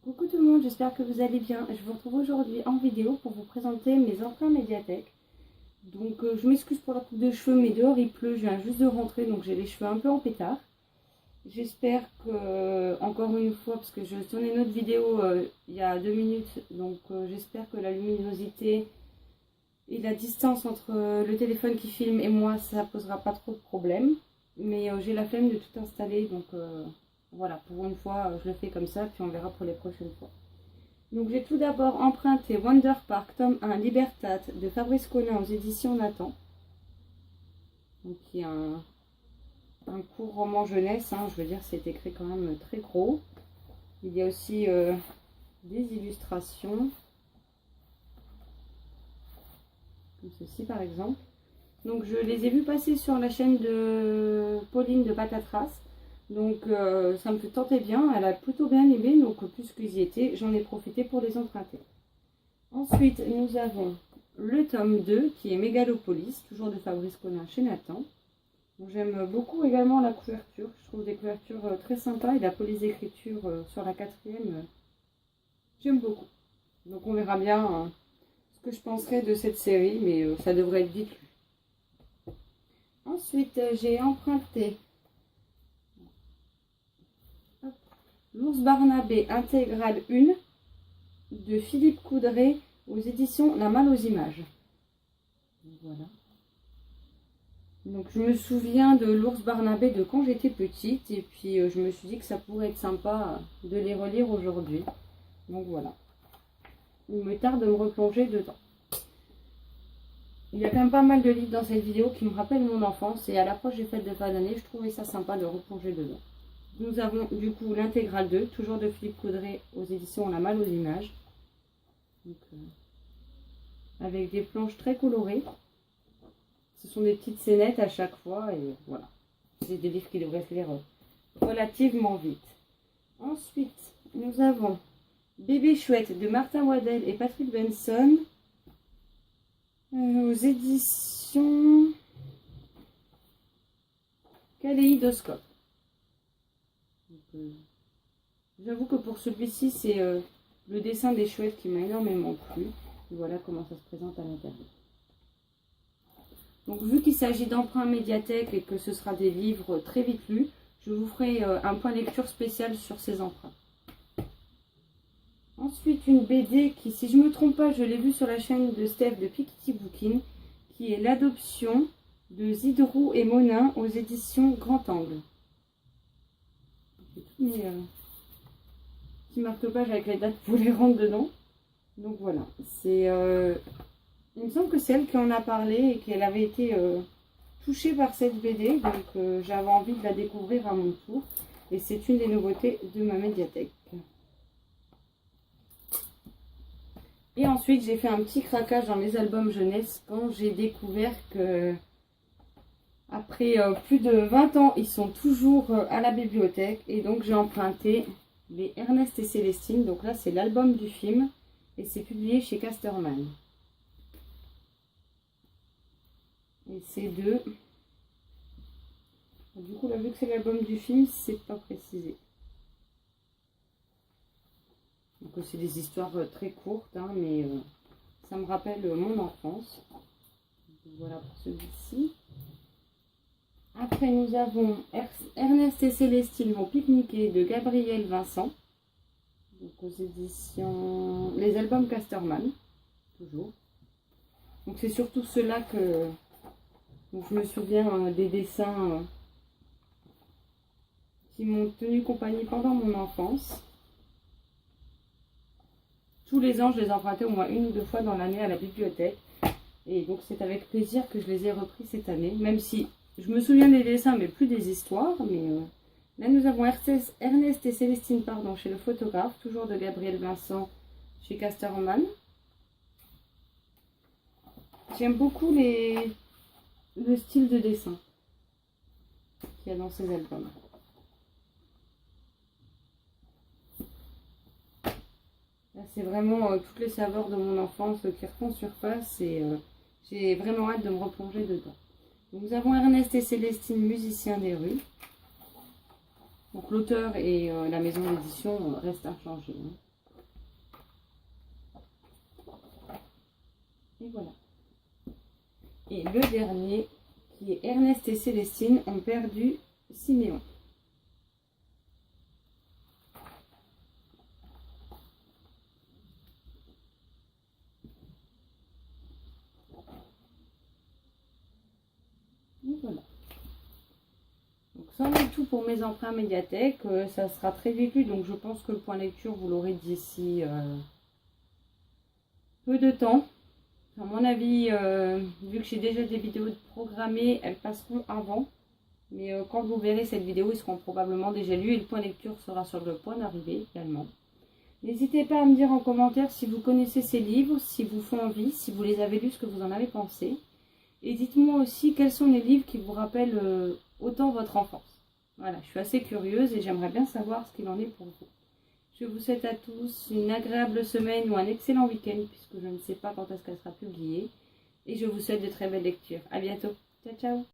Coucou tout le monde, j'espère que vous allez bien. Je vous retrouve aujourd'hui en vidéo pour vous présenter mes emprunts médiathèque. Donc je m'excuse pour la coupe de cheveux, mais dehors il pleut, je viens juste de rentrer, donc j'ai les cheveux un peu en pétard. J'espère que, encore une fois, parce que je tournais une autre vidéo il y a 2 minutes, donc j'espère que la luminosité et la distance entre le téléphone qui filme et moi, ça posera pas trop de problèmes. Mais j'ai la flemme de tout installer, donc voilà, pour une fois je le fais comme ça, puis on verra pour les prochaines fois. Donc j'ai tout d'abord emprunté Wonder Park tome 1 Libertat de Fabrice Collin aux éditions Nathan. Donc il y a un court roman jeunesse, hein, je veux dire c'est écrit quand même très gros. Il y a aussi des illustrations, comme ceci par exemple. Donc je les ai vus passer sur la chaîne de Pauline de Patatras. Donc ça me tentait bien, elle a plutôt bien aimé, donc puisqu'ils y étaient, j'en ai profité pour les emprunter. Ensuite, nous avons le tome 2 qui est Mégalopolis, toujours de Fabrice Collin chez Nathan. J'aime beaucoup également la couverture, je trouve des couvertures très sympas et la police d'écriture sur la 4e, j'aime beaucoup. Donc on verra bien ce que je penserai de cette série, mais ça devrait être vite lu. Ensuite, j'ai emprunté l'Ours Barnabé intégrale 1 de Philippe Coudray aux éditions La Malle aux Images. Voilà. Donc je me souviens de l'Ours Barnabé de quand j'étais petite et puis je me suis dit que ça pourrait être sympa de les relire aujourd'hui. Donc voilà. Il me tarde de me replonger dedans. Il y a quand même pas mal de livres dans cette vidéo qui me rappellent mon enfance et à l'approche des fêtes de fin d'année, je trouvais ça sympa de replonger dedans. Nous avons du coup l'intégrale 2, toujours de Philippe Coudray aux éditions La Malle aux Images. Donc, avec des planches très colorées. Ce sont des petites scénettes à chaque fois et voilà. C'est des livres qui devraient se lire relativement vite. Ensuite, nous avons Bébé Chouette de Martin Waddell et Patrick Benson aux éditions Kaléidoscope. J'avoue que pour celui-ci, c'est le dessin des chouettes qui m'a énormément plu. Et voilà comment ça se présente à l'intérieur. Donc vu qu'il s'agit d'emprunts médiathèque et que ce sera des livres très vite lus, je vous ferai un point lecture spécial sur ces emprunts. Ensuite, une BD qui, si je ne me trompe pas, je l'ai vue sur la chaîne de Steph de Pikiti Booking, qui est L'Adoption de Zidrou et Monin aux éditions Grand Angle. J'ai tous mes petits marque-pages avec les dates pour les rendre dedans. Donc voilà, c'est... il me semble que c'est elle qui en a parlé et qu'elle avait été touchée par cette BD. Donc j'avais envie de la découvrir à mon tour. Et c'est une des nouveautés de ma médiathèque. Et ensuite, j'ai fait un petit craquage dans les albums jeunesse quand j'ai découvert que, après plus de 20 ans, ils sont toujours à la bibliothèque. Et donc, j'ai emprunté les Ernest et Célestine. Donc là, c'est l'album du film et c'est publié chez Casterman. Et c'est de... Du coup, là, vu que c'est l'album du film, c'est pas précisé. Donc c'est des histoires très courtes, hein, mais ça me rappelle mon enfance. Donc, voilà pour celui-ci. Après, nous avons Ernest et Célestine vont pique-niquer de Gabriel Vincent. Donc aux éditions... Les albums Casterman, toujours. Donc c'est surtout ceux-là que... Donc, je me souviens des dessins qui m'ont tenu compagnie pendant mon enfance. Tous les ans, je les empruntais au moins 1 ou 2 fois dans l'année à la bibliothèque. Et donc, c'est avec plaisir que je les ai repris cette année. Même si je me souviens des dessins, mais plus des histoires. Mais là, nous avons Ernest et Célestine, pardon, chez le photographe. Toujours de Gabriel Vincent chez Casterman. J'aime beaucoup le style de dessin qu'il y a dans ces albums. Là, c'est vraiment toutes les saveurs de mon enfance qui refont surface et j'ai vraiment hâte de me replonger dedans. Donc, nous avons Ernest et Célestine, musiciens des rues. Donc l'auteur et la maison d'édition restent inchangés. Hein. Et voilà. Et le dernier, qui est Ernest et Célestine ont perdu Siméon. Et voilà. Donc ça en est tout pour mes emprunts médiathèque. Ça sera très vite lu, donc je pense que le point lecture, vous l'aurez d'ici peu de temps. À mon avis, vu que j'ai déjà des vidéos programmées, elles passeront avant. Mais quand vous verrez cette vidéo, ils seront probablement déjà lus et le point lecture sera sur le point d'arriver également. N'hésitez pas à me dire en commentaire si vous connaissez ces livres, si vous font envie, si vous les avez lus, ce que vous en avez pensé. Et dites-moi aussi quels sont les livres qui vous rappellent autant votre enfance. Voilà, je suis assez curieuse et j'aimerais bien savoir ce qu'il en est pour vous. Je vous souhaite à tous une agréable semaine ou un excellent week-end, puisque je ne sais pas quand est-ce qu'elle sera publiée. Et je vous souhaite de très belles lectures. À bientôt. Ciao, ciao.